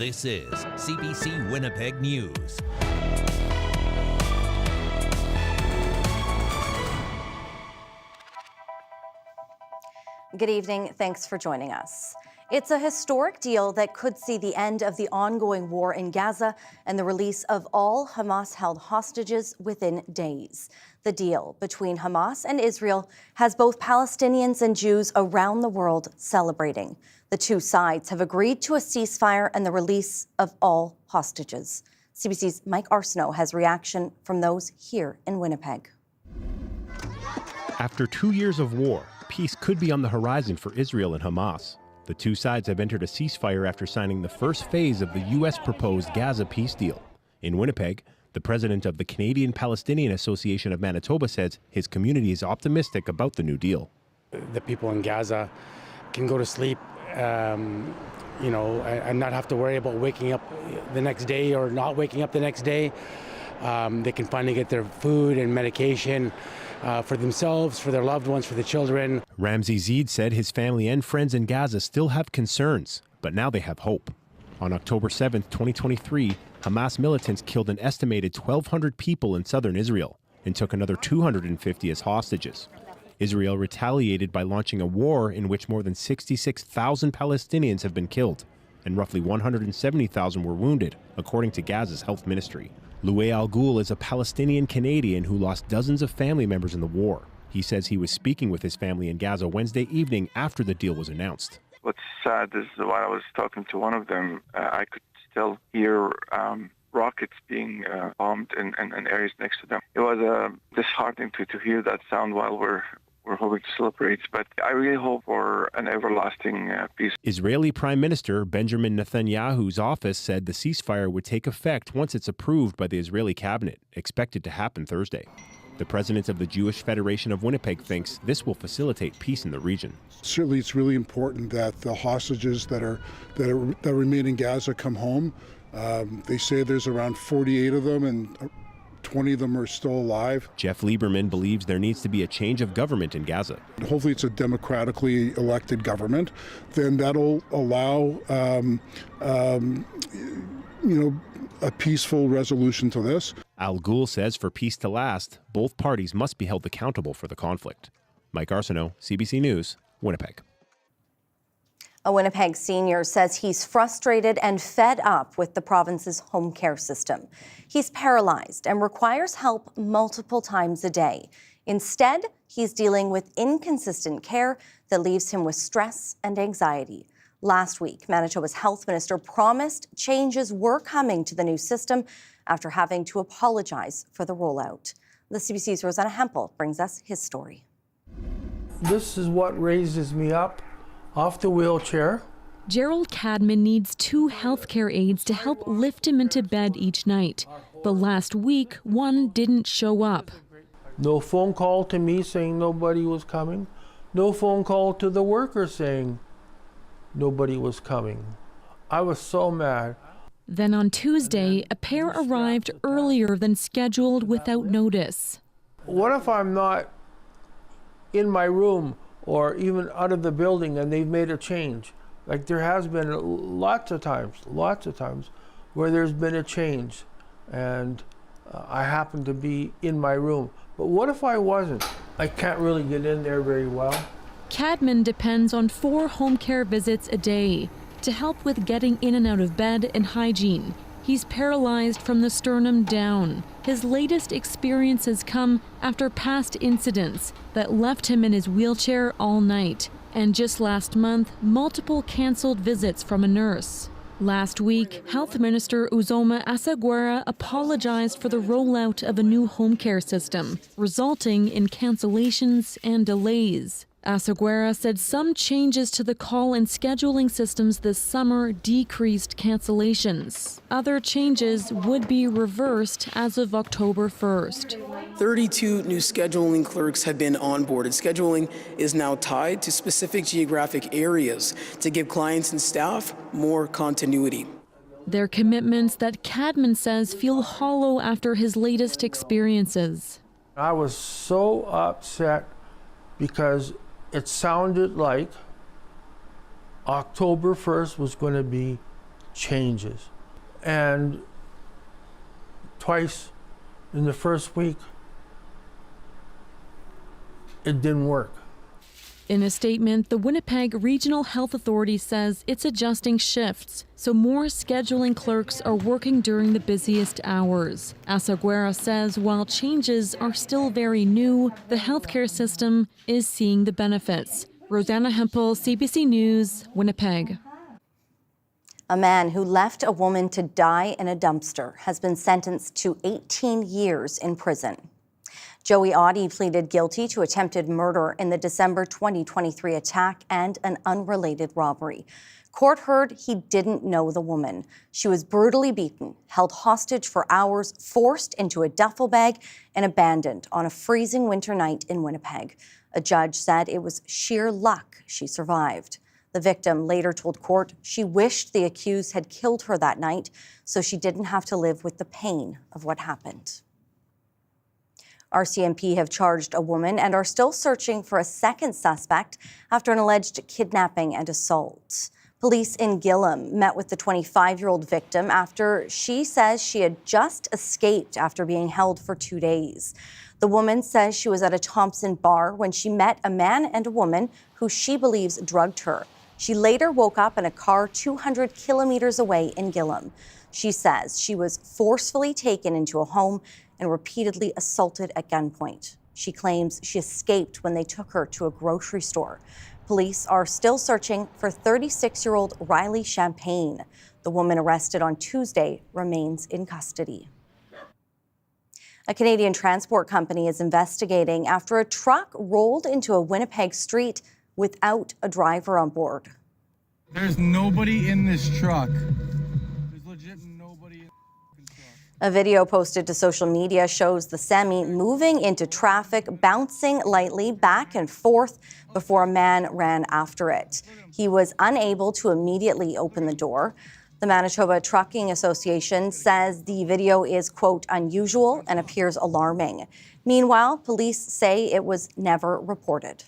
This is CBC Winnipeg News. Good evening. Thanks for joining us. It's a historic deal that could see the end of the ongoing war in Gaza and the release of all Hamas-held hostages within days. The deal between Hamas and Israel has both Palestinians and Jews around the world celebrating. The two sides have agreed to a ceasefire and the release of all hostages. CBC's Mike Arsenault has reaction from those here in Winnipeg. After 2 years of war, peace could be on the horizon for Israel and Hamas. The two sides have entered a ceasefire after signing the first phase of the U.S. proposed Gaza peace deal. In Winnipeg, the president of the Canadian Palestinian Association of Manitoba says his community is optimistic about the new deal. The people in Gaza can go to sleep, and not have to worry about waking up the next day or not waking up the next day. They can finally get their food and medication for themselves, for their loved ones, for the children. Ramzi Zeid said his family and friends in Gaza still have concerns, but now they have hope. On October 7, 2023, Hamas militants killed an estimated 1,200 people in southern Israel and took another 250 as hostages. Israel retaliated by launching a war in which more than 66,000 Palestinians have been killed and roughly 170,000 were wounded, according to Gaza's health ministry. Louay Al Ghul is a Palestinian Canadian who lost dozens of family members in the war. He says he was speaking with his family in Gaza Wednesday evening after the deal was announced. What's sad is while I was talking to one of them, I could still hear rockets being bombed in areas next to them. It was disheartening to hear that sound while we're hoping to celebrate, but I really hope for an everlasting peace. Israeli Prime Minister Benjamin Netanyahu's office said the ceasefire would take effect once it's approved by the Israeli cabinet, expected to happen Thursday. The president of the Jewish Federation of Winnipeg thinks this will facilitate peace in the region. Certainly, it's really important that the hostages that remain in Gaza come home. They say there's around 48 of them, and 20 of them are still alive. Jeff Lieberman believes there needs to be a change of government in Gaza. Hopefully it's a democratically elected government. Then that'll allow a peaceful resolution to this. Al Ghul says for peace to last, both parties must be held accountable for the conflict. Mike Arsenault, CBC News, Winnipeg. A Winnipeg senior says he's frustrated and fed up with the province's home care system. He's paralyzed and requires help multiple times a day. Instead, he's dealing with inconsistent care that leaves him with stress and anxiety. Last week, Manitoba's health minister promised changes were coming to the new system after having to apologize for the rollout. The CBC's Rosanna Hempel brings us his story. This is what raises me up off the wheelchair. Gerald Cadman needs 2 healthcare aides to help lift him into bed each night. But last week, one didn't show up. No phone call to me saying nobody was coming. No phone call to the worker saying nobody was coming. I was so mad. Then on Tuesday, a pair arrived earlier than scheduled without notice. What if I'm not in my room or even out of the building and they've made a change? Like there has been lots of times where there's been a change and I happen to be in my room. But what if I wasn't? I can't really get in there very well. Cadman depends on 4 home care visits a day to help with getting in and out of bed and hygiene. He's paralyzed from the sternum down. His latest experiences come after past incidents that left him in his wheelchair all night. And just last month, multiple canceled visits from a nurse. Last week, Health Minister Uzoma Asagwara apologized for the rollout of a new home care system, resulting in cancellations and delays. Asagwara said some changes to the call and scheduling systems this summer decreased cancellations. Other changes would be reversed as of October 1st. 32 new scheduling clerks have been onboarded. Scheduling is now tied to specific geographic areas to give clients and staff more continuity. They're commitments that Cadman says feel hollow after his latest experiences. I was so upset because it sounded like October 1st was going to be changes. And twice in the first week, it didn't work. In a statement, the Winnipeg Regional Health Authority says it's adjusting shifts, so more scheduling clerks are working during the busiest hours. Asaguera says while changes are still very new, the healthcare system is seeing the benefits. Rosanna Hempel, CBC News, Winnipeg. A man who left a woman to die in a dumpster has been sentenced to 18 years in prison. Joey Audie pleaded guilty to attempted murder in the December 2023 attack and an unrelated robbery. Court heard he didn't know the woman. She was brutally beaten, held hostage for hours, forced into a duffel bag, and abandoned on a freezing winter night in Winnipeg. A judge said it was sheer luck she survived. The victim later told court she wished the accused had killed her that night so she didn't have to live with the pain of what happened. RCMP have charged a woman and are still searching for a second suspect after an alleged kidnapping and assault. Police in Gillam met with the 25-year-old victim after she says she had just escaped after being held for 2 days. The woman says she was at a Thompson bar when she met a man and a woman who she believes drugged her. She later woke up in a car 200 kilometers away in Gillam. She says she was forcefully taken into a home and repeatedly assaulted at gunpoint. She claims she escaped when they took her to a grocery store. Police are still searching for 36-year-old Riley Champagne. The woman arrested on Tuesday remains in custody. A Canadian transport company is investigating after a truck rolled into a Winnipeg street without a driver on board. There's nobody in this truck. There's legit nobody in the truck. A video posted to social media shows the semi moving into traffic, bouncing lightly back and forth before a man ran after it. He was unable to immediately open the door. The Manitoba Trucking Association says the video is, quote, unusual and appears alarming. Meanwhile, police say it was never reported.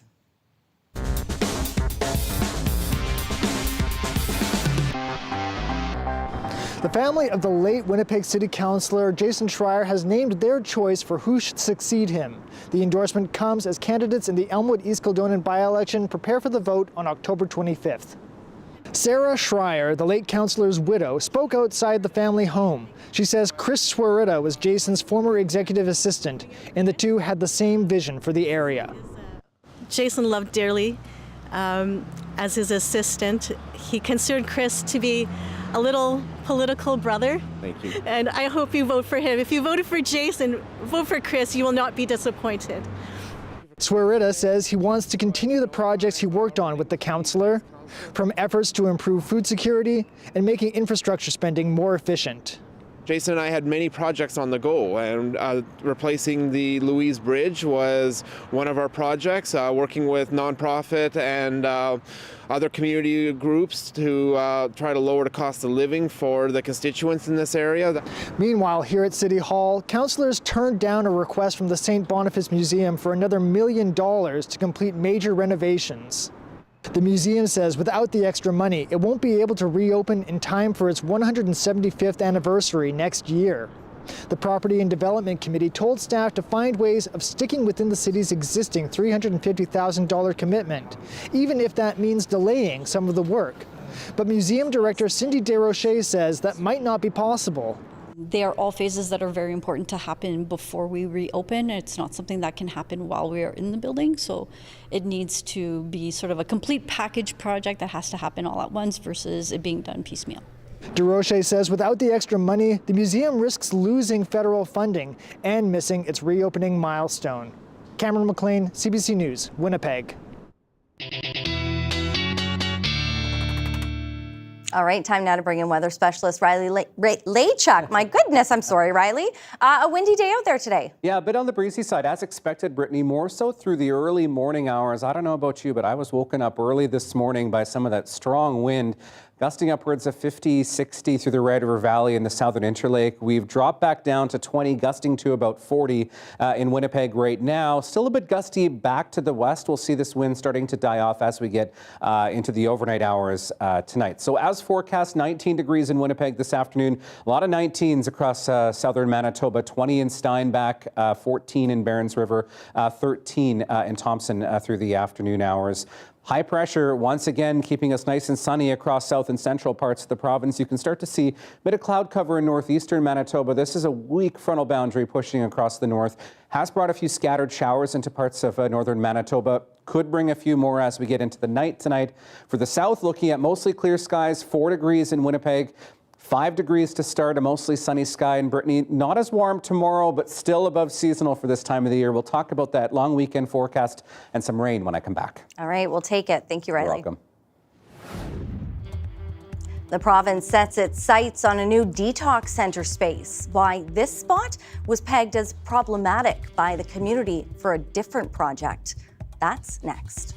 The family of the late Winnipeg City Councillor Jason Schreier has named their choice for who should succeed him. The endorsement comes as candidates in the Elmwood-East Kildonan by-election prepare for the vote on October 25th. Sarah Schreier, the late councillor's widow, spoke outside the family home. She says Chris Swerita was Jason's former executive assistant, and the two had the same vision for the area. Jason loved dearly as his assistant. He considered Chris to be a little political brother. Thank you. And I hope you vote for him. If you voted for Jason, vote for Chris. You will not be disappointed. Swerita says he wants to continue the projects he worked on with the councillor, from efforts to improve food security and making infrastructure spending more efficient. Jason and I had many projects on the go, and replacing the Louise Bridge was one of our projects, working with nonprofit and other community groups to try to lower the cost of living for the constituents in this area. Meanwhile, here at City Hall, councillors turned down a request from the St. Boniface Museum for another $1 million to complete major renovations. The museum says without the extra money, it won't be able to reopen in time for its 175th anniversary next year. The Property and Development Committee told staff to find ways of sticking within the city's existing $350,000 commitment, even if that means delaying some of the work. But Museum Director Cindy Desrochers says that might not be possible. They are all phases that are very important to happen before we reopen. It's not something that can happen while we are in the building, so it needs to be sort of a complete package project that has to happen all at once versus it being done piecemeal. Desrochers says without the extra money, the museum risks losing federal funding and missing its reopening milestone. Cameron McLean, CBC News, Winnipeg. All right, time now to bring in weather specialist Riley Lachuk. My goodness, I'm sorry, Riley. A windy day out there today. Yeah, a bit on the breezy side, as expected, Brittany, more so through the early morning hours. I don't know about you, but I was woken up early this morning by some of that strong wind. gusting upwards of 50, 60 through the Red River Valley in the southern Interlake. We've dropped back down to 20, gusting to about 40 in Winnipeg right now. Still a bit gusty back to the west. We'll see this wind starting to die off as we get into the overnight hours tonight. So as forecast, 19 degrees in Winnipeg this afternoon. A lot of 19s across southern Manitoba, 20 in Steinbach, 14 in Barons River, 13 in Thompson through the afternoon hours. High pressure once again keeping us nice and sunny across south and central parts of the province. You can start to see a bit of cloud cover in northeastern Manitoba. This is a weak frontal boundary pushing across the north. Has brought a few scattered showers into parts of northern Manitoba. Could bring a few more as we get into the night tonight. For the south, looking at mostly clear skies, 4 degrees in Winnipeg. 5 degrees to start, a mostly sunny sky in Brittany. Not as warm tomorrow, but still above seasonal for this time of the year. We'll talk about that long weekend forecast and some rain when I come back. All right, we'll take it. Thank you, Riley. You're welcome. The province sets its sights on a new detox center space. Why this spot was pegged as problematic by the community for a different project. That's next.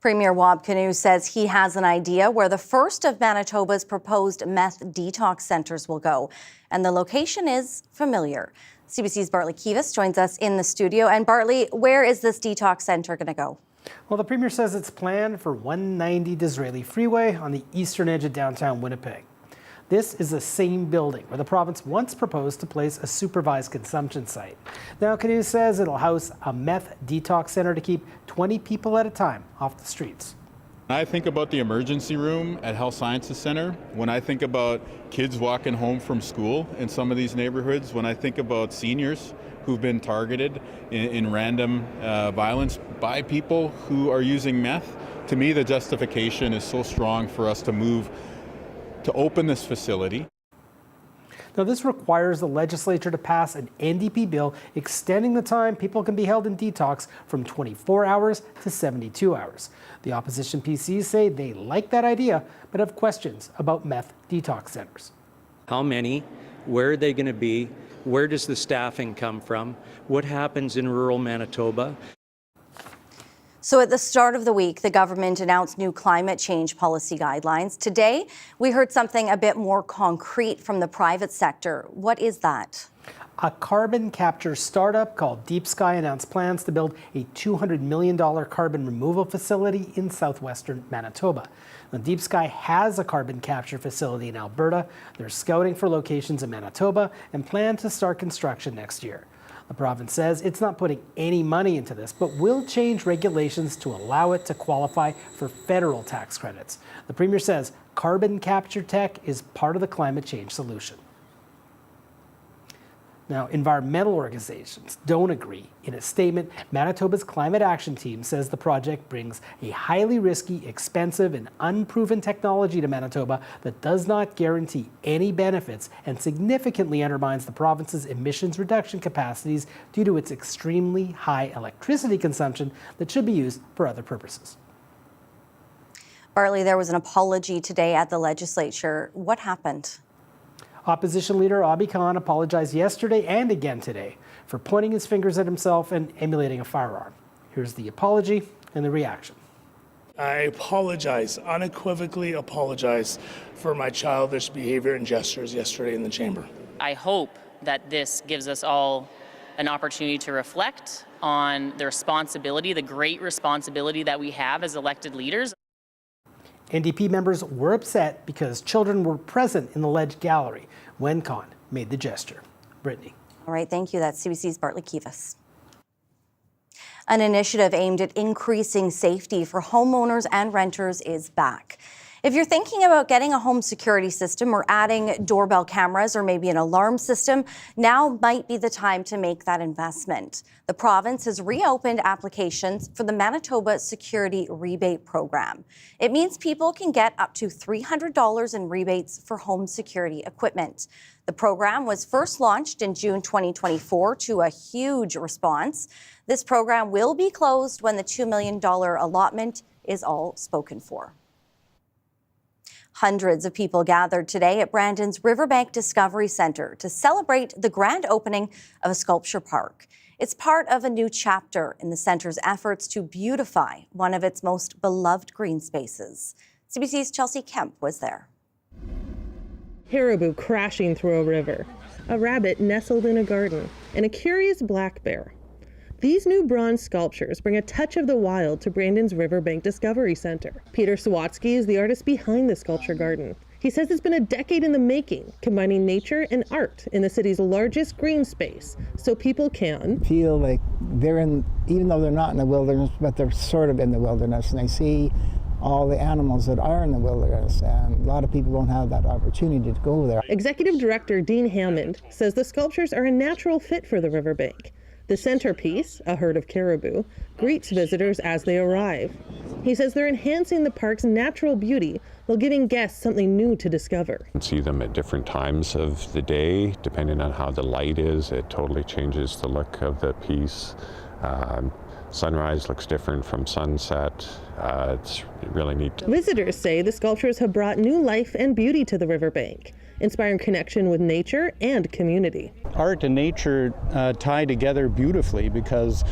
Premier Wab Kinew says he has an idea where the first of Manitoba's proposed meth detox centres will go, and the location is familiar. CBC's Bartley Kivas joins us in the studio. And Bartley, where is this detox centre going to go? Well, the Premier says it's planned for 190 Disraeli Freeway on the eastern edge of downtown Winnipeg. This is the same building where the province once proposed to place a supervised consumption site. Now, Kinew says it'll house a meth detox center to keep 20 people at a time off the streets. When I think about the emergency room at Health Sciences Center, when I think about kids walking home from school in some of these neighborhoods, when I think about seniors who've been targeted in random violence by people who are using meth, to me the justification is so strong for us to open this facility. Now, this requires the legislature to pass an NDP bill extending the time people can be held in detox from 24 hours to 72 hours. The opposition PCs say they like that idea, but have questions about meth detox centers. How many? Where are they going to be? Where does the staffing come from? What happens in rural Manitoba? So at the start of the week, the government announced new climate change policy guidelines. Today, we heard something a bit more concrete from the private sector. What is that? A carbon capture startup called Deep Sky announced plans to build a $200 million carbon removal facility in southwestern Manitoba. Now, Deep Sky has a carbon capture facility in Alberta. They're scouting for locations in Manitoba and plan to start construction next year. The province says it's not putting any money into this, but will change regulations to allow it to qualify for federal tax credits. The Premier says carbon capture tech is part of the climate change solution. Now, environmental organizations don't agree. In a statement, Manitoba's climate action team says the project brings a highly risky, expensive, and unproven technology to Manitoba that does not guarantee any benefits and significantly undermines the province's emissions reduction capacities due to its extremely high electricity consumption that should be used for other purposes. Bartley, there was an apology today at the legislature. What happened? Opposition leader Abi Khan apologized yesterday and again today for pointing his fingers at himself and emulating a firearm. Here's the apology and the reaction. I apologize, unequivocally apologize for my childish behavior and gestures yesterday in the chamber. I hope that this gives us all an opportunity to reflect on the responsibility, the great responsibility that we have as elected leaders. NDP members were upset because children were present in the Ledge Gallery when Khan made the gesture. Brittany. All right, thank you. That's CBC's Bartley Kivas. An initiative aimed at increasing safety for homeowners and renters is back. If you're thinking about getting a home security system or adding doorbell cameras or maybe an alarm system, now might be the time to make that investment. The province has reopened applications for the Manitoba Security Rebate Program. It means people can get up to $300 in rebates for home security equipment. The program was first launched in June 2024 to a huge response. This program will be closed when the $2 million allotment is all spoken for. Hundreds of people gathered today at Brandon's Riverbank Discovery Centre to celebrate the grand opening of a sculpture park. It's part of a new chapter in the centre's efforts to beautify one of its most beloved green spaces. CBC's Chelsea Kemp was there. Caribou crashing through a river, a rabbit nestled in a garden, and a curious black bear. These new bronze sculptures bring a touch of the wild to Brandon's Riverbank Discovery Center. Peter Sawatsky is the artist behind the sculpture garden. He says it's been a decade in the making, combining nature and art in the city's largest green space, so people can feel like they're in, even though they're not in the wilderness, but they're sort of in the wilderness, and they see all the animals that are in the wilderness, and a lot of people don't have that opportunity to go there. Executive Director Dean Hammond says the sculptures are a natural fit for the riverbank. The centerpiece, a herd of caribou, greets visitors as they arrive. He says they're enhancing the park's natural beauty while giving guests something new to discover. You can see them at different times of the day, depending on how the light is. It totally changes the look of the piece. Sunrise looks different from sunset. It's really neat. Visitors say the sculptures have brought new life and beauty to the riverbank, inspiring connection with nature and community. Art and nature tie together beautifully because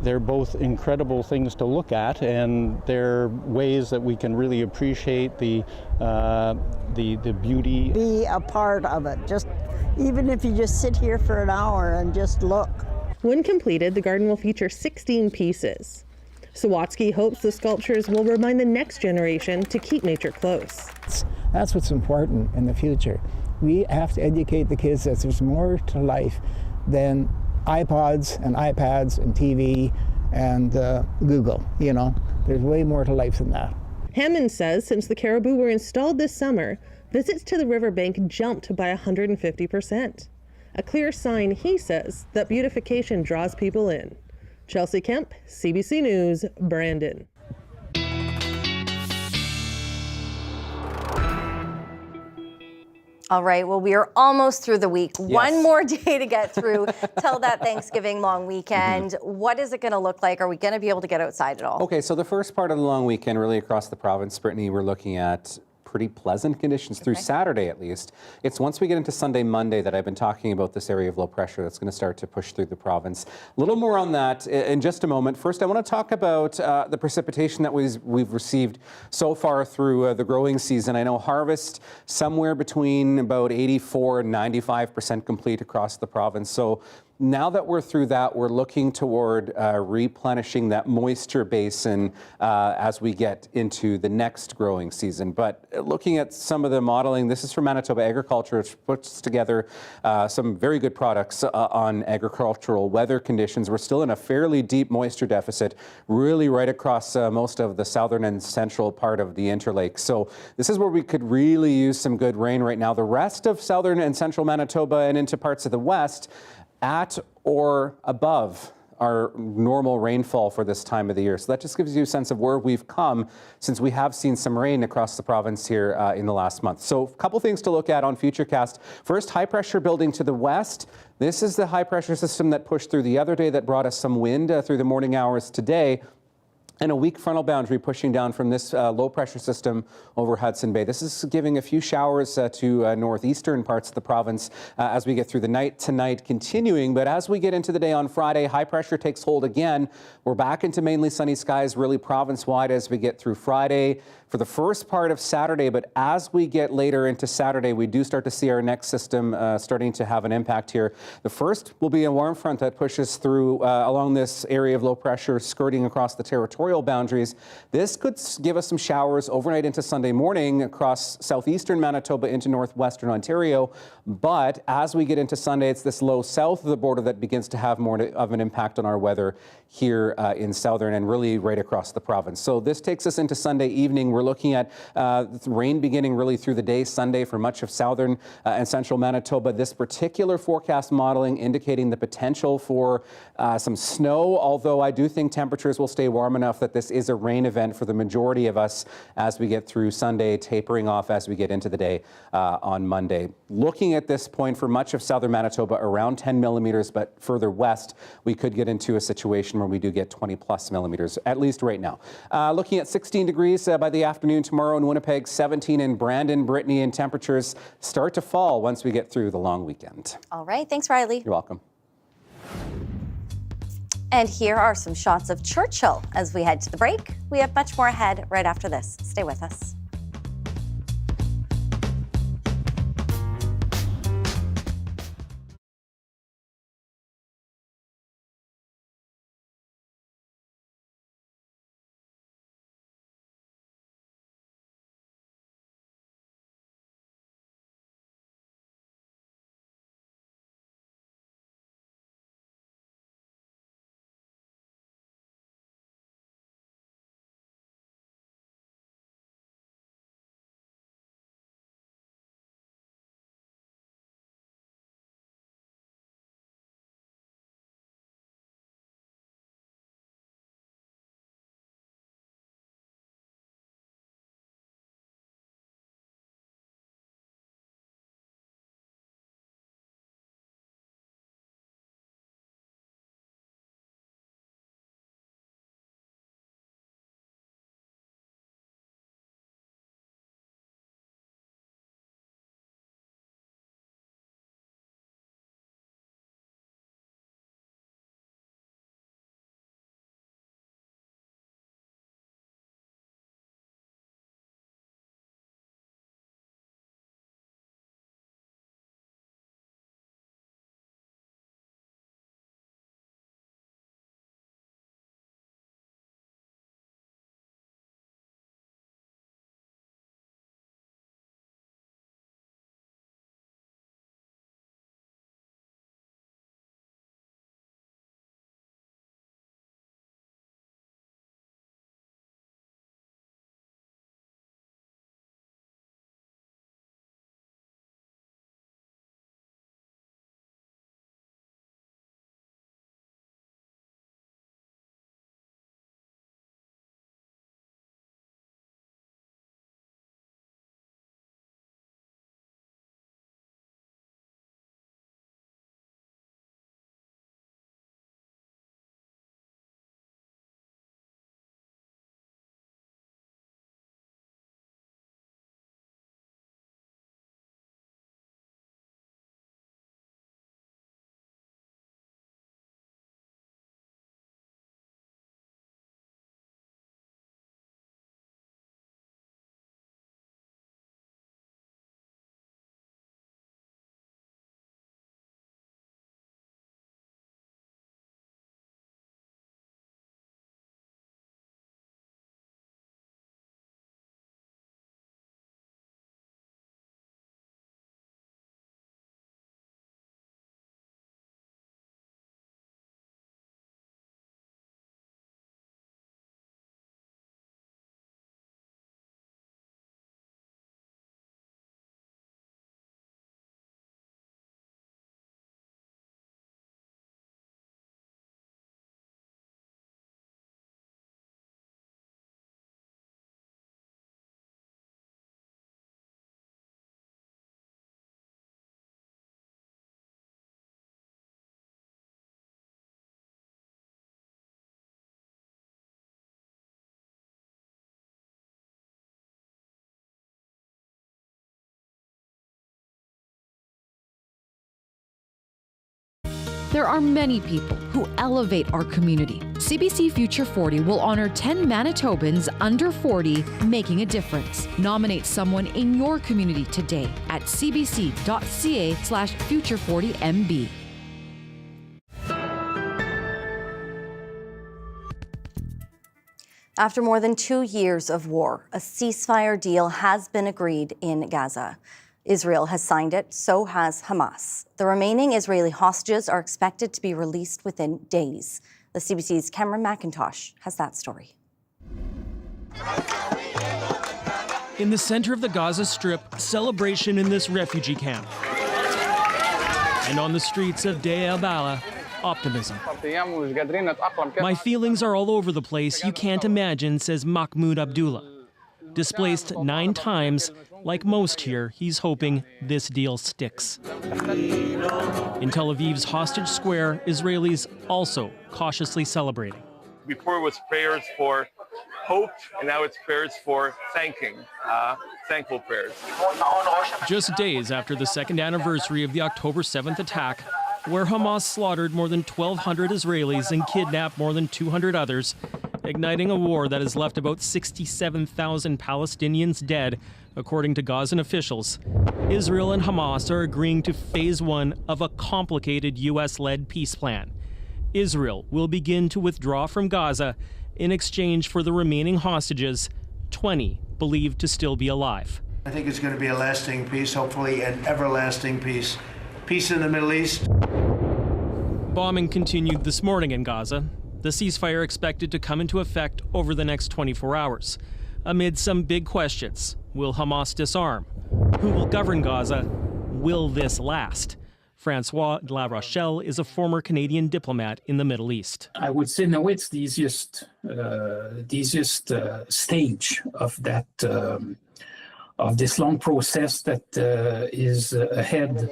they're both incredible things to look at, and they're ways that we can really appreciate the beauty. Be a part of it, just even if you just sit here for an hour and just look. When completed, the garden will feature 16 pieces. Sawatsky hopes the sculptures will remind the next generation to keep nature close. That's what's important in the future. We have to educate the kids that there's more to life than iPods and iPads and TV and Google. You know, there's way more to life than that. Hammond says since the caribou were installed this summer, visits to the riverbank jumped by 150%. A clear sign, he says, that beautification draws people in. Chelsea Kemp, CBC News, Brandon. All right, well, we are almost through the week. Yes. One more day to get through till that Thanksgiving long weekend. What is it going to look like? Are we going to be able to get outside at all? Okay, so the first part of the long weekend, really across the province, Brittany, we're looking at pretty pleasant conditions through Saturday at least. It's once we get into Sunday, Monday that I've been talking about this area of low pressure that's going to start to push through the province. A little more on that in just a moment. First, I want to talk about the precipitation that we've received so far through the growing season. I know harvest somewhere between about 84 and 95% complete across the province. So now that we're through that, we're looking toward replenishing that moisture basin as we get into the next growing season. But looking at some of the modeling, this is from Manitoba Agriculture, which puts together some very good products on agricultural weather conditions. We're still in a fairly deep moisture deficit, really right across most of the southern and central part of the Interlake. So this is where we could really use some good rain right now. The rest of southern and central Manitoba and into parts of the west, at or above our normal rainfall for this time of the year. So that just gives you a sense of where we've come since we have seen some rain across the province here in the last month. So a couple things to look at on Futurecast. First, high pressure building to the west. This is the high pressure system that pushed through the other day that brought us some wind through the morning hours today. And a weak frontal boundary pushing down from this low pressure system over Hudson Bay. This is giving a few showers to northeastern parts of the province as we get through the night tonight, continuing. But as we get into the day on Friday, high pressure takes hold again. We're back into mainly sunny skies, really province-wide as we get through Friday for the first part of Saturday. But as we get later into Saturday, we do start to see our next system starting to have an impact here. The first will be a warm front that pushes through along this area of low pressure, skirting across the territorial boundaries. This could give us some showers overnight into Sunday morning across southeastern Manitoba into northwestern Ontario. But as we get into Sunday, it's this low south of the border that begins to have more of an impact on our weather here in southern and really right across the province. So this takes us into Sunday evening. We're looking at rain beginning really through the day Sunday for much of southern and central Manitoba. This particular forecast modeling indicating the potential for some snow, although I do think temperatures will stay warm enough that this is a rain event for the majority of us as we get through Sunday, tapering off as we get into the day on Monday. Looking at this point for much of southern Manitoba, around 10 millimeters, but further west, we could get into a situation where we do get 20 plus millimeters, at least right now. Looking at 16 degrees by the afternoon tomorrow in Winnipeg, 17 in Brandon, Brittany, and temperatures start to fall once we get through the long weekend. All right, thanks, Riley. You're welcome. And here are some shots of Churchill as we head to the break. We have much more ahead right after this. Stay with us. There are many people who elevate our community. CBC Future 40 will honor 10 Manitobans under 40 making a difference. Nominate someone in your community today at cbc.ca/future40mb. After more than 2 years of war, a ceasefire deal has been agreed in Gaza. Israel has signed it, so has Hamas. The remaining Israeli hostages are expected to be released within days. The CBC's Cameron McIntosh has that story. In the center of the Gaza Strip, celebration in this refugee camp. And on the streets of Deir al-Balah, optimism. My feelings are all over the place. You can't imagine, says Mahmoud Abdullah. Displaced 9 times, like most here, he's hoping this deal sticks. In Tel Aviv's Hostage Square, Israelis also cautiously celebrating. Before it was prayers for hope, and now it's prayers for thankful prayers. Just days after the second anniversary of the October 7th attack, where Hamas slaughtered more than 1,200 Israelis and kidnapped more than 200 others, igniting a war that has left about 67,000 Palestinians dead, according to Gazan officials. Israel and Hamas are agreeing to phase 1 of a complicated U.S.-led peace plan. Israel will begin to withdraw from Gaza in exchange for the remaining hostages, 20 believed to still be alive. I think it's going to be a lasting peace, hopefully an everlasting peace. Peace in the Middle East. Bombing continued this morning in Gaza. The ceasefire expected to come into effect over the next 24 hours. Amid some big questions, will Hamas disarm? Who will govern Gaza? Will this last? Francois de La Rochelle is a former Canadian diplomat in the Middle East. I would say no, it's the easiest stage of that of this long process that is ahead.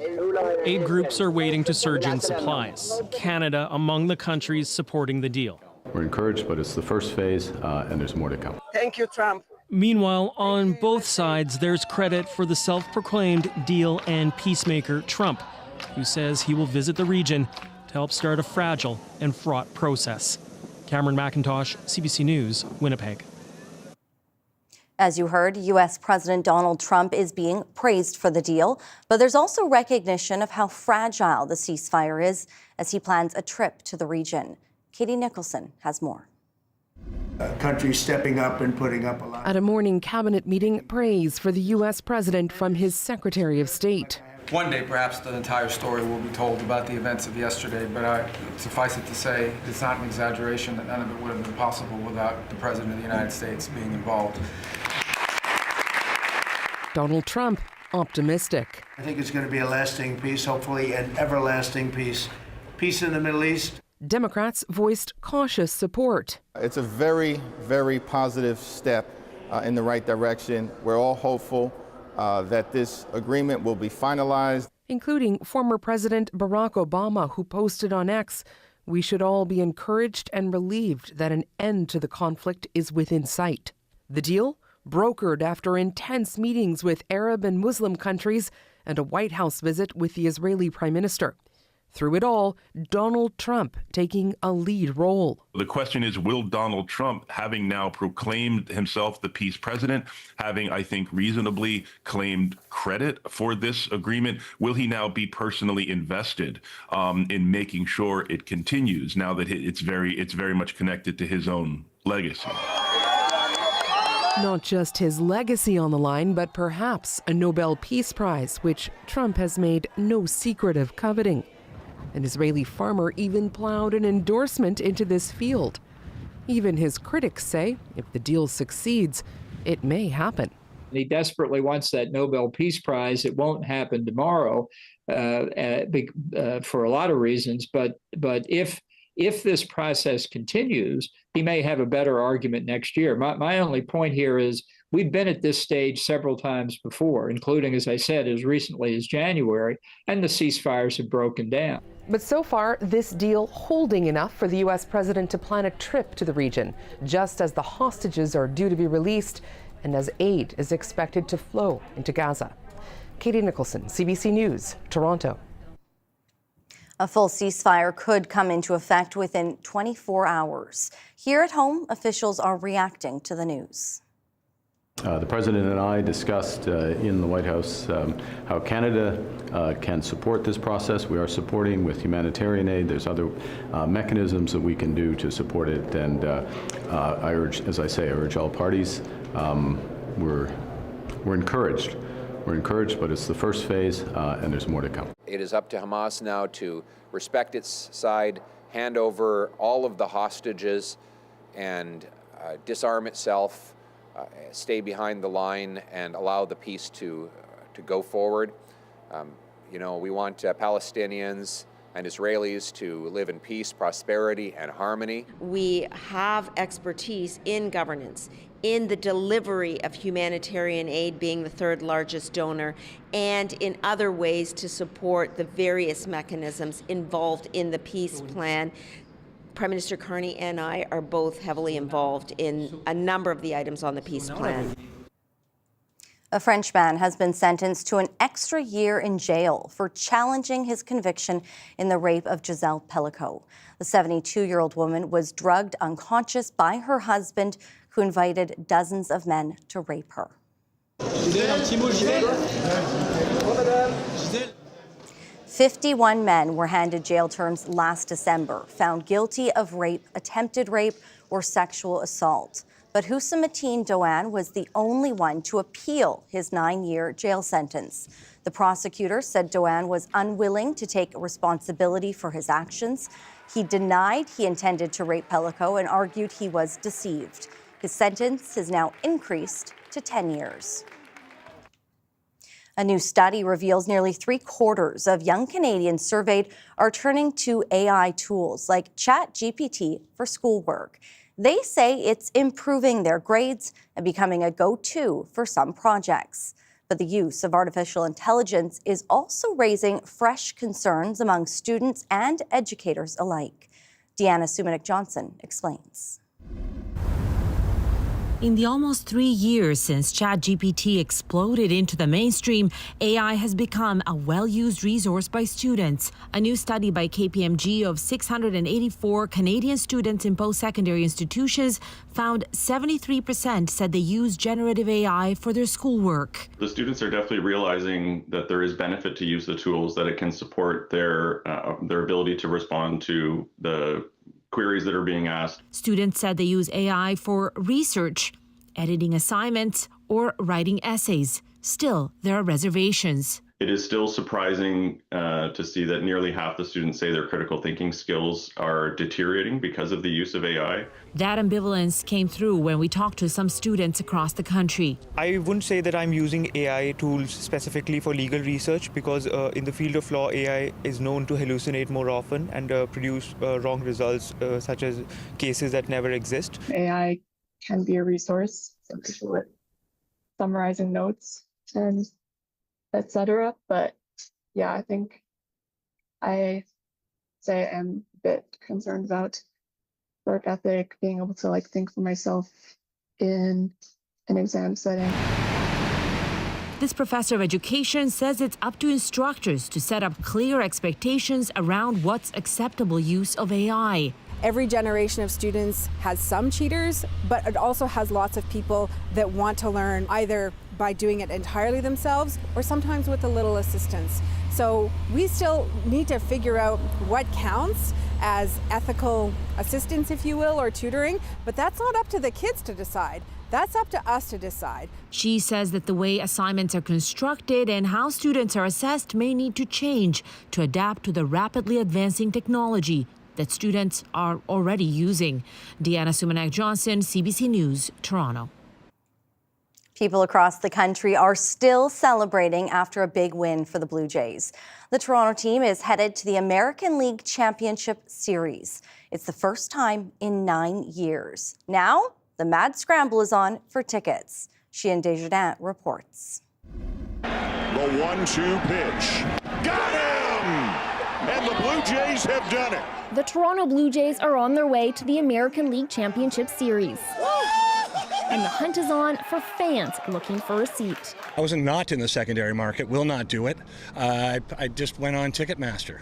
8 groups are waiting to surge in supplies. Canada among the countries supporting the deal. We're encouraged, but it's the first phase, and there's more to come. Thank you, Trump. Meanwhile, on both sides, there's credit for the self-proclaimed deal and peacemaker Trump, who says he will visit the region to help start a fragile and fraught process. Cameron McIntosh, CBC News, Winnipeg. As you heard, U.S. President Donald Trump is being praised for the deal, but there's also recognition of how fragile the ceasefire is as he plans a trip to the region. Katie Nicholson has more. Countries stepping up and putting up a lot. At a morning cabinet meeting, praise for the U.S. president from his Secretary of State. One day, perhaps the entire story will be told about the events of yesterday, but suffice it to say, it's not an exaggeration that none of it would have been possible without the President of the United States being involved. Donald Trump, optimistic. I think it's going to be a lasting peace, hopefully an everlasting peace. Peace in the Middle East. Democrats voiced cautious support. It's a very, very positive step in the right direction. We're all hopeful that this agreement will be finalized. Including former President Barack Obama, who posted on X, "We should all be encouraged and relieved that an end to the conflict is within sight." The deal, brokered after intense meetings with Arab and Muslim countries and a White House visit with the Israeli Prime Minister. Through it all, Donald Trump taking a lead role. The question is, will Donald Trump, having now proclaimed himself the peace president, having, I think, reasonably claimed credit for this agreement, will he now be personally invested in making sure it continues now that it's very much connected to his own legacy? Not just his legacy on the line, but perhaps a Nobel Peace Prize, which Trump has made no secret of coveting. An Israeli farmer even plowed an endorsement into this field. Even his critics say if the deal succeeds, it may happen. He desperately wants that Nobel Peace Prize. It won't happen tomorrow for a lot of reasons. But if this process continues, he may have a better argument next year. My only point here is we've been at this stage several times before, including, as I said, as recently as January, and the ceasefires have broken down. But so far, this deal holding enough for the U.S. president to plan a trip to the region, just as the hostages are due to be released and as aid is expected to flow into Gaza. Katie Nicholson, CBC News, Toronto. A full ceasefire could come into effect within 24 hours. Here at home, officials are reacting to the news. The President and I discussed in the White House how Canada can support this process. We are supporting with humanitarian aid. There's other mechanisms that we can do to support it. And I urge, as I say, I urge all parties. We're encouraged. We're encouraged, but it's the first phase, and there's more to come. It is up to Hamas now to respect its side, hand over all of the hostages, and disarm itself. Stay behind the line and allow the peace to go forward. You know, we want Palestinians and Israelis to live in peace, prosperity, and harmony. We have expertise in governance, in the delivery of humanitarian aid, being the third largest donor, and in other ways to support the various mechanisms involved in the peace plan. Prime Minister Carney and I are both heavily involved in a number of the items on the peace plan. A French man has been sentenced to an extra year in jail for challenging his conviction in the rape of Giselle Pellico. The 72-year-old woman was drugged unconscious by her husband, who invited dozens of men to rape her. 51 men were handed jail terms last December, found guilty of rape, attempted rape, or sexual assault. But Hussein Doan was the only one to appeal his 9-year jail sentence. The prosecutor said Doan was unwilling to take responsibility for his actions. He denied he intended to rape Pellico and argued he was deceived. His sentence is now increased to 10 years. A new study reveals nearly 3/4 of young Canadians surveyed are turning to AI tools like ChatGPT for schoolwork. They say it's improving their grades and becoming a go-to for some projects. But the use of artificial intelligence is also raising fresh concerns among students and educators alike. Deanna Sumanik-Johnson explains. In the almost 3 years since ChatGPT exploded into the mainstream, AI has become a well-used resource by students. A new study by KPMG of 684 Canadian students in post-secondary institutions found 73% said they use generative AI for their schoolwork. The students are definitely realizing that there is benefit to use the tools, that it can support their ability to respond to the queries that are being asked. Students said they use AI for research, editing assignments, or writing essays. Still, there are reservations. It is still surprising to see that nearly half the students say their critical thinking skills are deteriorating because of the use of AI. That ambivalence came through when we talked to some students across the country. I wouldn't say that I'm using AI tools specifically for legal research because in the field of law, AI is known to hallucinate more often and produce wrong results, such as cases that never exist. AI can be a resource, especially with summarizing notes and etc. But yeah, I think I say I'm a bit concerned about work ethic, being able to think for myself in an exam setting. This professor of education says it's up to instructors to set up clear expectations around what's acceptable use of AI. Every generation of students has some cheaters, but it also has lots of people that want to learn either by doing it entirely themselves or sometimes with a little assistance. So we still need to figure out what counts as ethical assistance, if you will, or tutoring, but that's not up to the kids to decide. That's up to us to decide. She says that the way assignments are constructed and how students are assessed may need to change to adapt to the rapidly advancing technology that students are already using. Deanna Sumanik-Johnson, CBC News, Toronto. People across the country are still celebrating after a big win for the Blue Jays. The Toronto team is headed to the American League Championship Series. It's the first time in 9 years. Now, the mad scramble is on for tickets. Sheehan Desjardins reports. The 1-2 pitch. Got him! And the Blue Jays have done it. The Toronto Blue Jays are on their way to the American League Championship Series. and the hunt is on for fans looking for a seat. I was not in the secondary market, will not do it. I just went on Ticketmaster.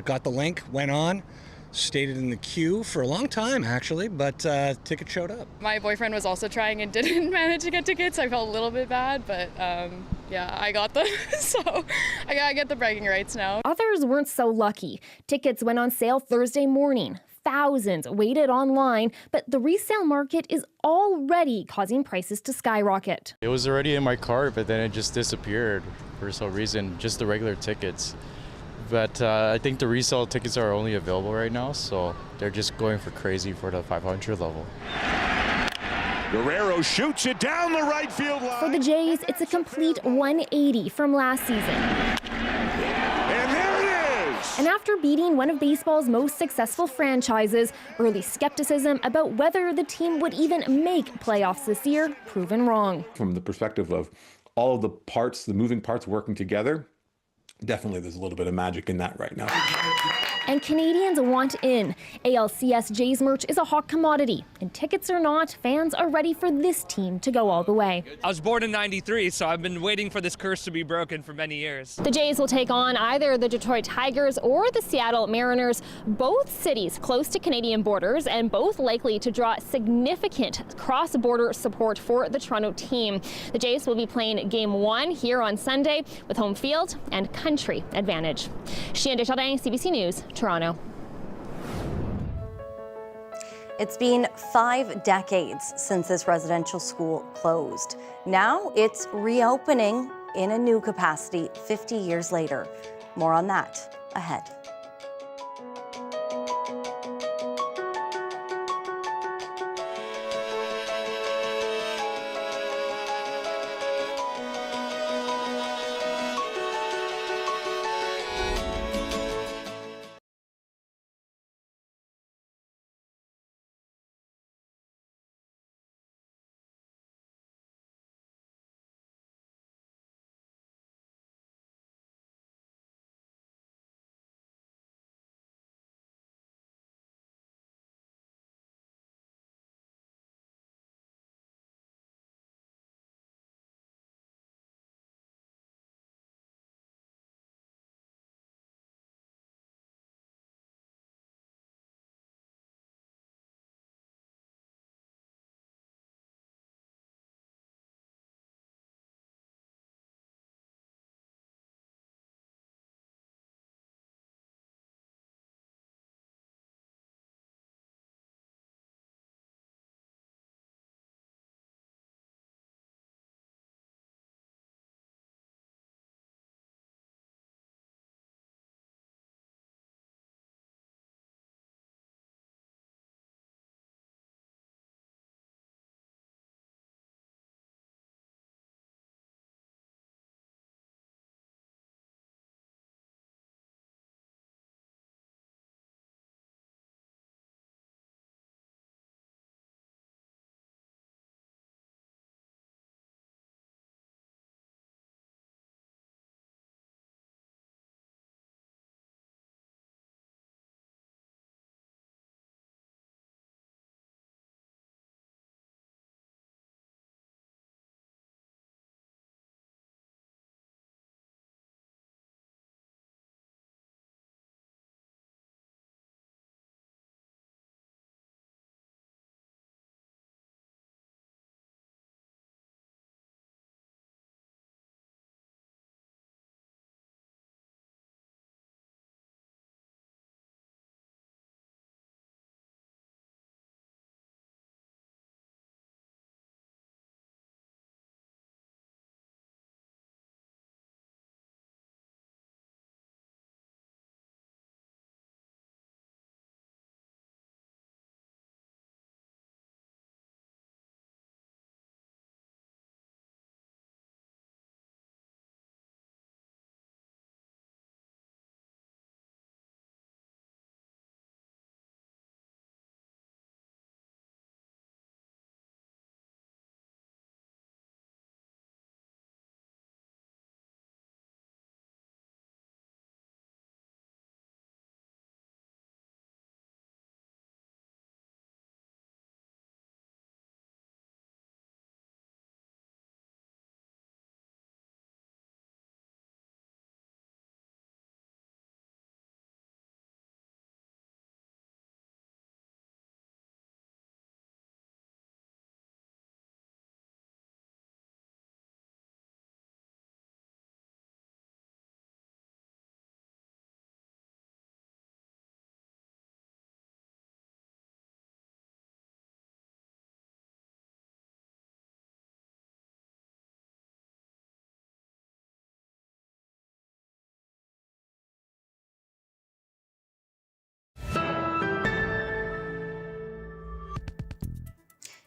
Got the link, went on, stayed in the queue for a long time actually, but ticket showed up. My boyfriend was also trying and didn't manage to get tickets. I felt a little bit bad, but yeah, I got them, so I gotta get the bragging rights now. Others weren't so lucky. Tickets went on sale Thursday morning. Thousands waited online, but the resale market is already causing prices to skyrocket. It was already in my cart, but then it just disappeared for some reason, just the regular tickets. But I think the resale tickets are only available right now, so they're just going for crazy for the 500 level. Guerrero shoots it down the right field line. For the Jays, it's a complete 180 from last season. And there it is! And after beating one of baseball's most successful franchises, early skepticism about whether the team would even make playoffs this year proven wrong. From the perspective of all of the parts, the moving parts working together, definitely there's a little bit of magic in that right now. And Canadians want in. ALCS Jays merch is a hot commodity, and tickets or not, fans are ready for this team to go all the way. I was born in '93, so I've been waiting for this curse to be broken for many years. The Jays will take on either the Detroit Tigers or the Seattle Mariners, both cities close to Canadian borders and both likely to draw significant cross-border support for the Toronto team. The Jays will be playing Game 1 here on Sunday with home field and country advantage. Chien Desjardins, CBC News, Toronto. It's been 5 decades since this residential school closed. Now it's reopening in a new capacity 50 years later. More on that ahead.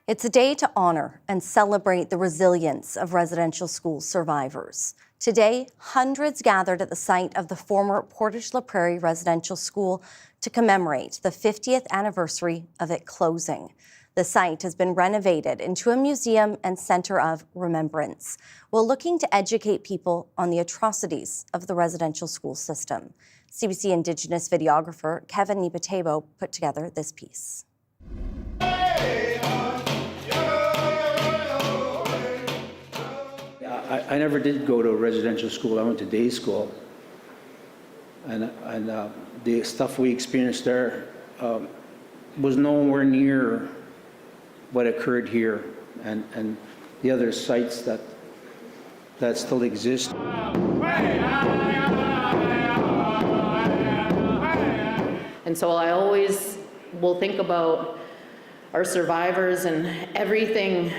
It's a day to honor and celebrate the resilience of residential school survivors. Today, hundreds gathered at the site of the former Portage La Prairie Residential School to commemorate the 50th anniversary of it closing. The site has been renovated into a museum and center of remembrance, while looking to educate people on the atrocities of the residential school system. CBC Indigenous videographer Kevin Nipatebo put together this piece. I never did go to a residential school. I went to day school. And the stuff we experienced there was nowhere near what occurred here and the other sites that still exist. And so I always will think about our survivors and everything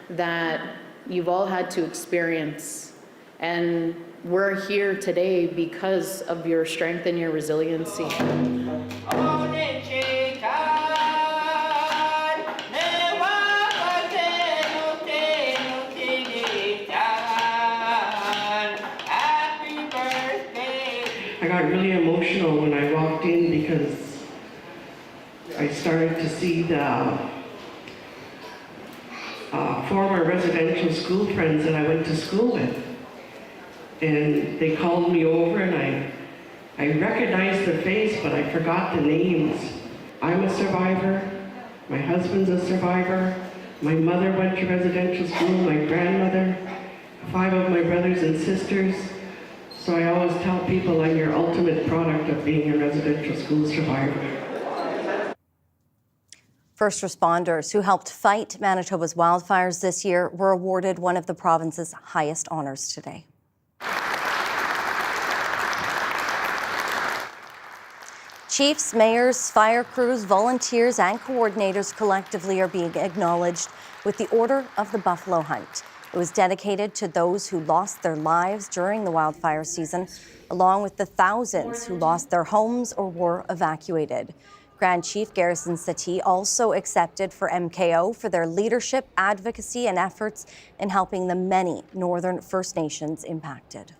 that you've all had to experience. And we're here today because of your strength and your resiliency. I got really emotional when I walked in because I started to see the former residential school friends that I went to school with. And they called me over and I recognized the face, but I forgot the names. I'm a survivor, my husband's a survivor, my mother went to residential school, my grandmother, 5 of my brothers and sisters. So I always tell people I'm your ultimate product of being a residential school survivor. First responders who helped fight Manitoba's wildfires this year were awarded one of the province's highest honors today. Chiefs, mayors, fire crews, volunteers, and coordinators collectively are being acknowledged with the Order of the Buffalo Hunt. It was dedicated to those who lost their lives during the wildfire season, along with the thousands who lost their homes or were evacuated. Grand Chief Garrison Settee also accepted for MKO for their leadership, advocacy, and efforts in helping the many Northern First Nations impacted.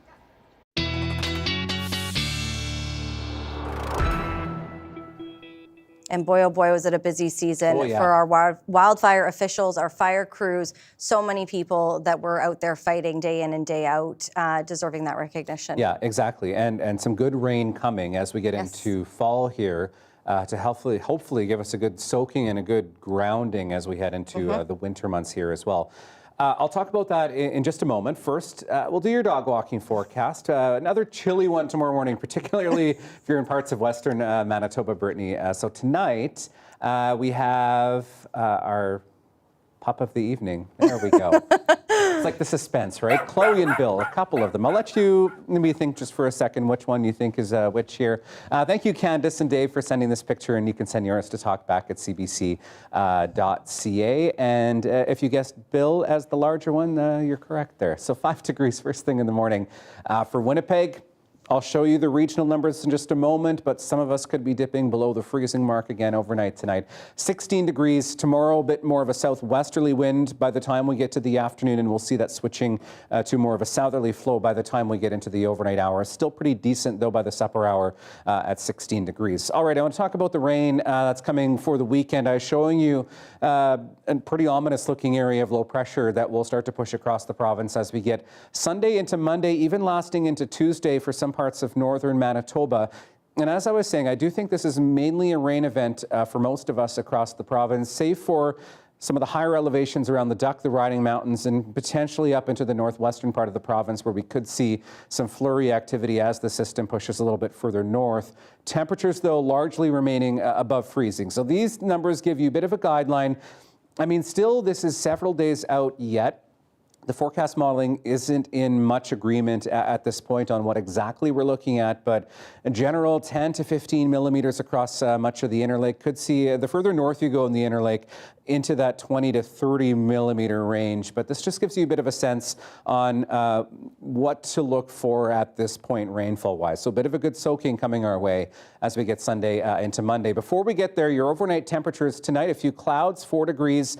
And boy, oh boy, was it a busy season for our wildfire officials, our fire crews, so many people that were out there fighting day in and day out, deserving that recognition. Yeah, exactly. And some good rain coming as we get into fall here to hopefully give us a good soaking and a good grounding as we head into the winter months here as well. I'll talk about that in just a moment. First, we'll do your dog walking forecast. Another chilly one tomorrow morning, particularly if you're in parts of western Manitoba, Brittany. So tonight, we have our pup of the evening. There we go. It's like the suspense, right? Chloe and Bill, a couple of them. I'll let you maybe think just for a second which one you think is which here. Thank you, Candace and Dave, for sending this picture, and you can send yours to talkback@cbc.ca. And if you guessed Bill as the larger one, you're correct there. So 5 degrees first thing in the morning. For Winnipeg, I'll show you the regional numbers in just a moment, but some of us could be dipping below the freezing mark again overnight tonight. 16 degrees tomorrow, a bit more of a southwesterly wind by the time we get to the afternoon, and we'll see that switching to more of a southerly flow by the time we get into the overnight hours. Still pretty decent, though, by the supper hour at 16 degrees. All right, I want to talk about the rain that's coming for the weekend. I was showing you a pretty ominous-looking area of low pressure that will start to push across the province as we get Sunday into Monday, even lasting into Tuesday for some parts of northern Manitoba. And as I was saying, I do think this is mainly a rain event for most of us across the province, save for some of the higher elevations around the Duck, the Riding Mountains, and potentially up into the northwestern part of the province where we could see some flurry activity as the system pushes a little bit further north. Temperatures, though, largely remaining above freezing. So these numbers give you a bit of a guideline. I mean, still, this is several days out yet. The forecast modeling isn't in much agreement at this point on what exactly we're looking at, but in general, 10 to 15 millimeters across much of the Inner Lake. Could see the further north you go in the Inner Lake into that 20 to 30 millimeter range. But this just gives you a bit of a sense on what to look for at this point rainfall-wise. So a bit of a good soaking coming our way as we get Sunday into Monday. Before we get there, your overnight temperatures tonight, a few clouds, 4 degrees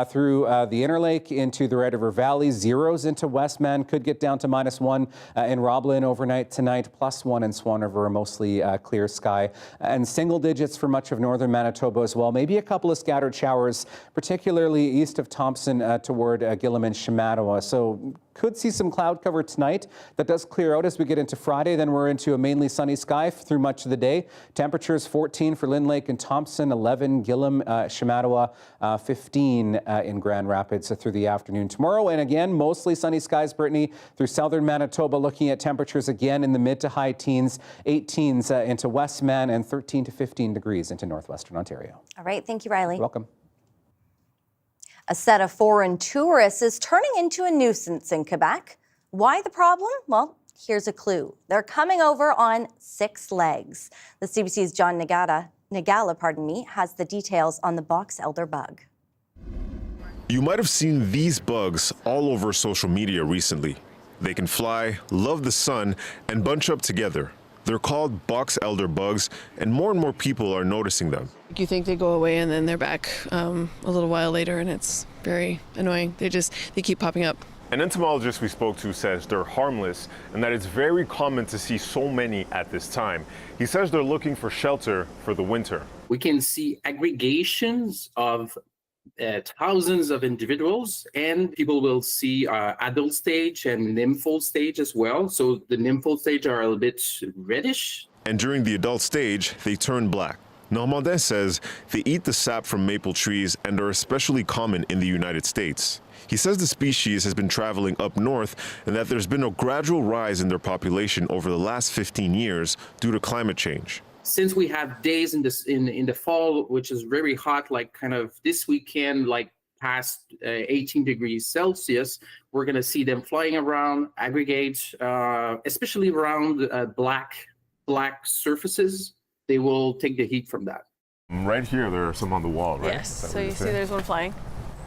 through the Inner Lake into the Red River Valley. Zeros into Westman, could get down to -1 in Roblin overnight tonight, +1 in Swan River, mostly clear sky. And single digits for much of northern Manitoba as well. Maybe a couple of scattered showers, particularly east of Thompson toward Gillam and Shamattawa. So could see some cloud cover tonight. That does clear out as we get into Friday. Then we're into a mainly sunny sky through much of the day. Temperatures 14 for Lynn Lake and Thompson, 11 Gillam, Shamattawa, 15 in Grand Rapids through the afternoon tomorrow. And again, mostly sunny skies, Brittany, through southern Manitoba, looking at temperatures again in the mid to high teens, 18s into Westman and 13 to 15 degrees into northwestern Ontario. All right. Thank you, Riley. You're welcome. A set of foreign tourists is turning into a nuisance in Quebec. Why the problem? Well, here's a clue. They're coming over on 6 legs. The CBC's John Nagala, has the details on the box elder bug. You might have seen these bugs all over social media recently. They can fly, love the sun, and bunch up together. They're called box elder bugs, and more people are noticing them. You think they go away and then they're back a little while later, and it's very annoying. They keep popping up. An entomologist we spoke to says they're harmless and that it's very common to see so many at this time. He says they're looking for shelter for the winter. We can see aggregations of thousands of individuals, and people will see adult stage and nymphal stage as well. So the nymphal stage are a little bit reddish. And during the adult stage, they turn black. Normandin says they eat the sap from maple trees and are especially common in the United States. He says the species has been traveling up north and that there's been a gradual rise in their population over the last 15 years due to climate change. Since we have days in the fall, which is very hot, like kind of this weekend, like past 18 degrees Celsius, we're going to see them flying around, aggregate, especially around black surfaces. They will take the heat from that. Right here, there are some on the wall, right? Yes, so you see there's one flying.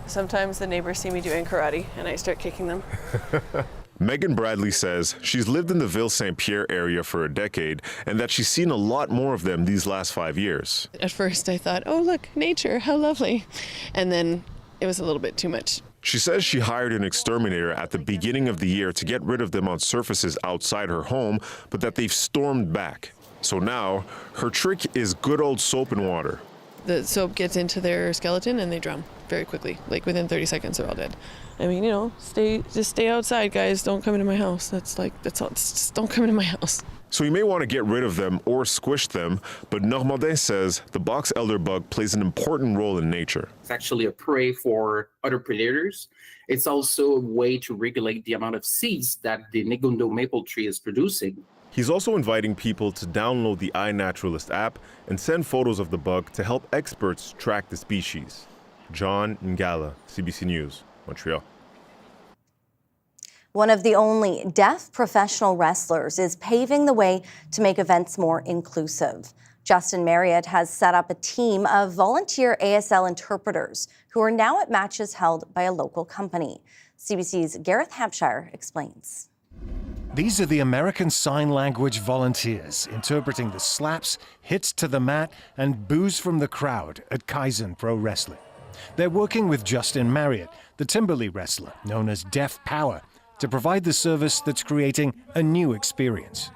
Sometimes the neighbors see me doing karate and I start kicking them. Megan Bradley says she's lived in the Ville-Saint-Pierre area for a decade and that she's seen a lot more of them these last 5 years. At first I thought, oh look, nature, how lovely. And then it was a little bit too much. She says she hired an exterminator at the beginning of the year to get rid of them on surfaces outside her home, but that they've stormed back. So now her trick is good old soap and water. The soap gets into their skeleton and they drown very quickly. Like within 30 seconds, they're all dead. I mean, you know, just stay outside, guys. Don't come into my house. That's all. Just don't come into my house. So you may want to get rid of them or squish them, but Normandin says the box elder bug plays an important role in nature. It's actually a prey for other predators. It's also a way to regulate the amount of seeds that the Negundo maple tree is producing. He's also inviting people to download the iNaturalist app and send photos of the bug to help experts track the species. John Ngala, CBC News, Montreal. One of the only deaf professional wrestlers is paving the way to make events more inclusive. Justin Marriott has set up a team of volunteer ASL interpreters who are now at matches held by a local company. CBC's Gareth Hampshire explains. These are the American Sign Language volunteers interpreting the slaps, hits to the mat, and boos from the crowd at Kaizen Pro Wrestling. They're working with Justin Marriott, the Timberley wrestler known as Deaf Power, to provide the service that's creating a new experience.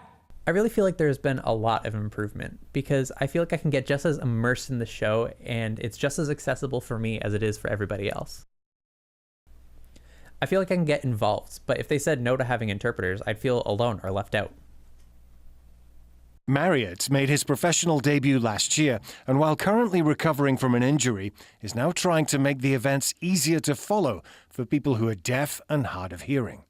I really feel like there's been a lot of improvement because I feel like I can get just as immersed in the show and it's just as accessible for me as it is for everybody else. I feel like I can get involved, but if they said no to having interpreters, I'd feel alone or left out. Marriott made his professional debut last year, and while currently recovering from an injury, is now trying to make the events easier to follow for people who are deaf and hard of hearing.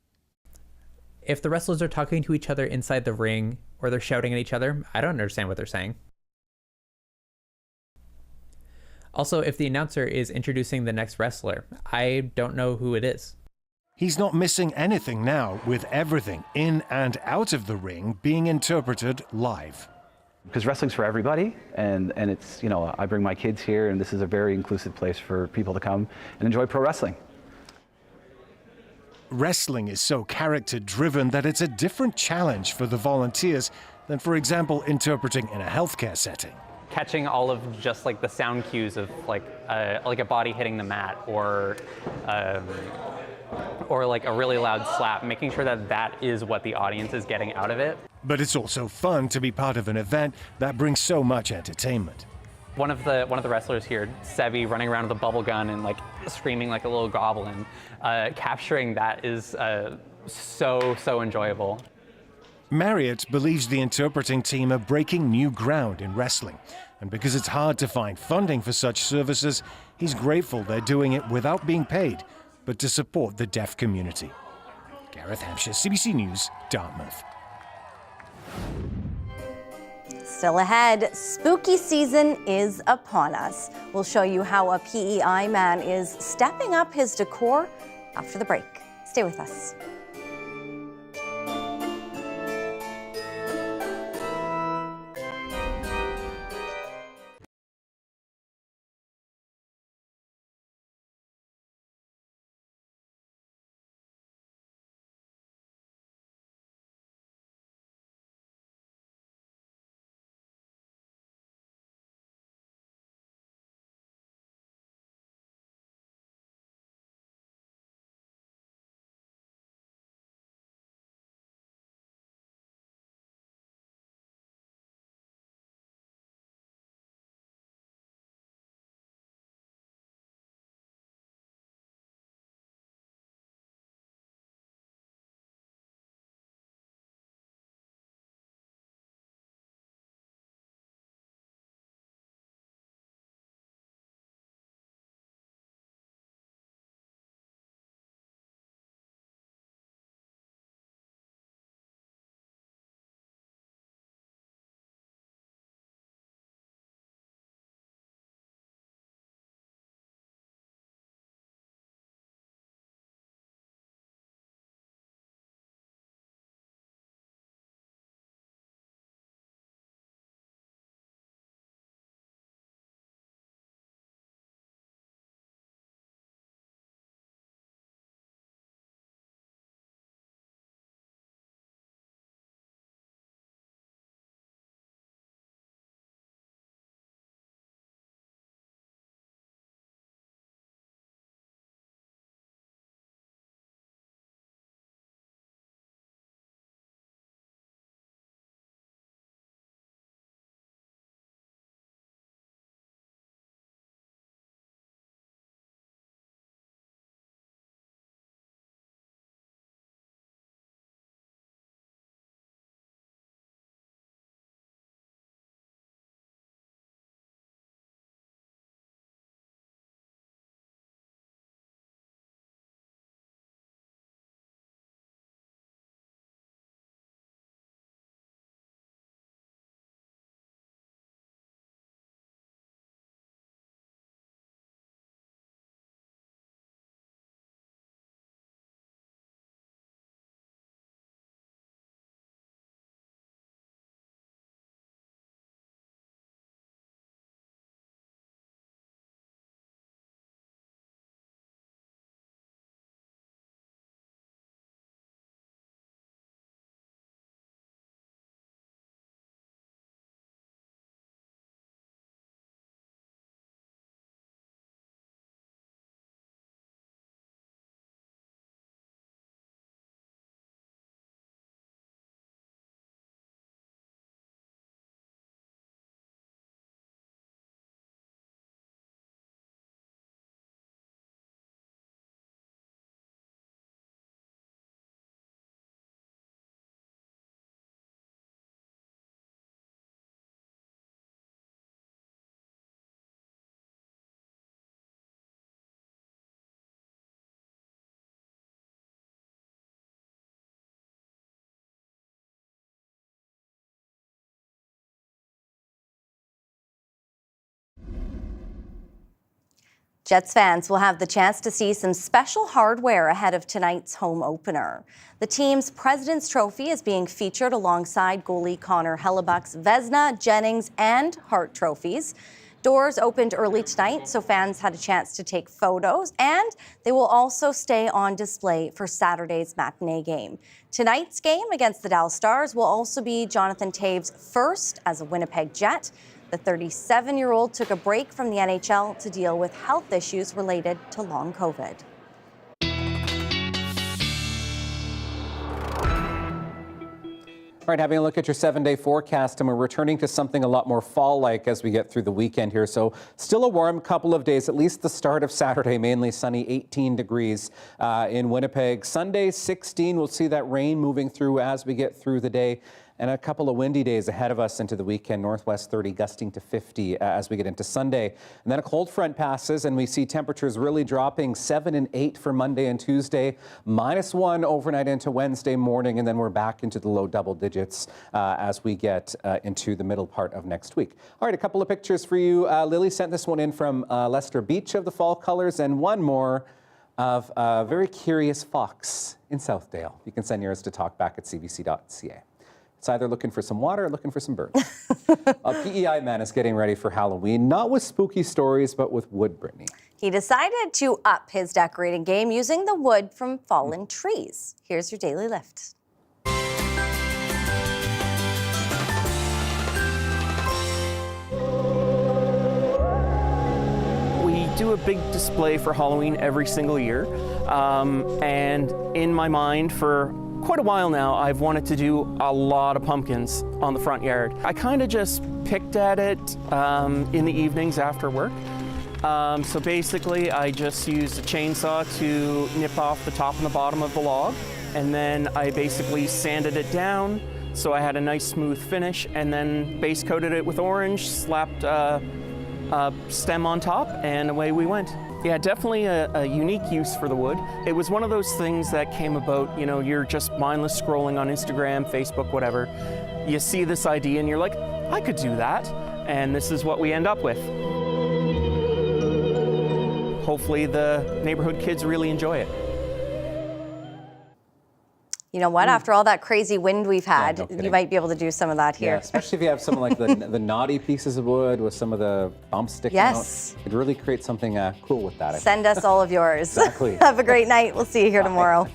If the wrestlers are talking to each other inside the ring, or they're shouting at each other, I don't understand what they're saying. Also, if the announcer is introducing the next wrestler, I don't know who it is. He's not missing anything now, with everything in and out of the ring being interpreted live. Because wrestling's for everybody, and it's, you know, I bring my kids here, and this is a very inclusive place for people to come and enjoy pro wrestling. Wrestling is so character-driven that it's a different challenge for the volunteers than, for example, interpreting in a healthcare setting. Catching all of just like the sound cues of like a body hitting the mat or like a really loud slap, making sure that that is what the audience is getting out of it. But it's also fun to be part of an event that brings so much entertainment. One of the wrestlers here, Sebi, running around with a bubble gun and like screaming like a little goblin, capturing that is so enjoyable. Marriott believes the interpreting team are breaking new ground in wrestling. And because it's hard to find funding for such services, he's grateful they're doing it without being paid, but to support the deaf community. Gareth Hampshire, CBC News, Dartmouth. Still ahead, spooky season is upon us. We'll show you how a PEI man is stepping up his decor after the break. Stay with us. Jets fans will have the chance to see some special hardware ahead of tonight's home opener. The team's President's Trophy is being featured alongside goalie Connor Hellebuck's Vezina, Jennings, and Hart trophies. Doors opened early tonight, so fans had a chance to take photos, and they will also stay on display for Saturday's matinee game. Tonight's game against the Dallas Stars will also be Jonathan Toews' first as a Winnipeg Jet. The 37-year-old took a break from the NHL to deal with health issues related to long COVID. All right, having a look at your 7-day forecast, and we're returning to something a lot more fall-like as we get through the weekend here. So still a warm couple of days, at least the start of Saturday, mainly sunny, 18 degrees in Winnipeg. Sunday, 16, we'll see that rain moving through as we get through the day. And a couple of windy days ahead of us into the weekend, northwest 30, gusting to 50 as we get into Sunday. And then a cold front passes, and we see temperatures really dropping 7 and 8 for Monday and Tuesday, -1 overnight into Wednesday morning, and then we're back into the low double digits as we get into the middle part of next week. All right, a couple of pictures for you. Lily sent this one in from Lester Beach of the fall colors, and one more of a very curious fox in Southdale. You can send yours to talkback@cbc.ca. It's either looking for some water or looking for some birds. A PEI man is getting ready for Halloween, not with spooky stories, but with wood, Brittany. He decided to up his decorating game using the wood from fallen trees. Here's your Daily Lift. We do a big display for Halloween every single year, and in my mind for quite a while now, I've wanted to do a lot of pumpkins on the front yard. I kind of just picked at it in the evenings after work. So basically, I just used a chainsaw to nip off the top and the bottom of the log, and then I basically sanded it down so I had a nice smooth finish, and then base coated it with orange, slapped a stem on top, and away we went. Yeah, definitely a unique use for the wood. It was one of those things that came about, you know, you're just mindless scrolling on Instagram, Facebook, whatever. You see this idea and you're like, I could do that. And this is what we end up with. Hopefully the neighborhood kids really enjoy it. You know what? After all that crazy wind we've had, you might be able to do some of that here. Yeah, especially if you have some like the knotty pieces of wood with some of the bumps sticking out. It really creates something cool with that. Send us all of yours. Exactly. Have a great night. We'll see you here tomorrow.